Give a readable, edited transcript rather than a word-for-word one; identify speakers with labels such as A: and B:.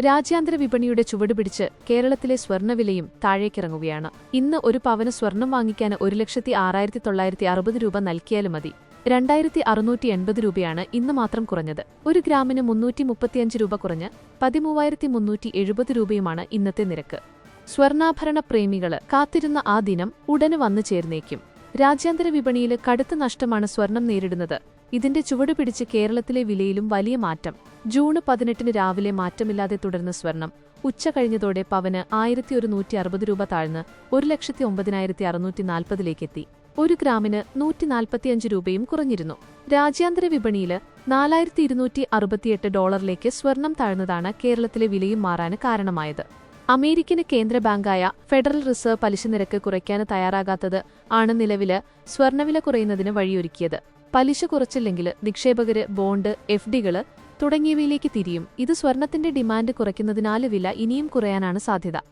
A: രാജ്യാന്തര വിപണിയുടെ ചുവടുപിടിച്ച് കേരളത്തിലെ സ്വർണ്ണവിലയും താഴേക്കിറങ്ങുകയാണ്. ഇന്ന് ഒരു പവന് സ്വർണം വാങ്ങിക്കാൻ 1,06,960 രൂപ നൽകിയാലും മതി. 2,680 രൂപയാണ് ഇന്ന് മാത്രം കുറഞ്ഞത്. ഒരു ഗ്രാമിന് 335 രൂപ കുറഞ്ഞ് 13,370 രൂപയുമാണ് ഇന്നത്തെ നിരക്ക്. സ്വർണ്ണാഭരണ പ്രേമികള് കാത്തിരുന്ന ആ ദിനം ഉടന് വന്നു ചേർന്നേക്കും. രാജ്യാന്തര വിപണിയിൽ കടുത്ത നഷ്ടമാണ് സ്വർണം നേരിടുന്നത്. ഇതിന്റെ ചുവടുപിടിച്ച് കേരളത്തിലെ വിലയിലും വലിയ മാറ്റം. ജൂൺ 18 രാവിലെ മാറ്റമില്ലാതെ തുടർന്ന സ്വർണം ഉച്ച കഴിഞ്ഞതോടെ പവന് 1,160 രൂപ താഴ്ന്ന് 1,09,640 ഒരു ഗ്രാമിന് 145 രൂപയും കുറഞ്ഞിരുന്നു. രാജ്യാന്തര വിപണിയിൽ $4,268 സ്വർണം താഴ്ന്നതാണ് കേരളത്തിലെ വിലയും മാറാന് കാരണമായത്. അമേരിക്കൻ കേന്ദ്ര ബാങ്കായ ഫെഡറൽ റിസർവ് പലിശ നിരക്ക് കുറയ്ക്കാൻ തയ്യാറാകാത്തത് ആണ് നിലവില് സ്വർണ്ണവില കുറയുന്നതിന് വഴിയൊരുക്കിയത്. പലിശ കുറച്ചില്ലെങ്കിൽ നിക്ഷേപകര് ബോണ്ട്, FDകള് തുടങ്ങിയവയിലേക്ക് തിരിയും. ഇത് സ്വർണത്തിന്റെ ഡിമാൻഡ് കുറയ്ക്കുന്നതിനാൽ വില ഇനിയും കുറയാനാണ് സാധ്യത.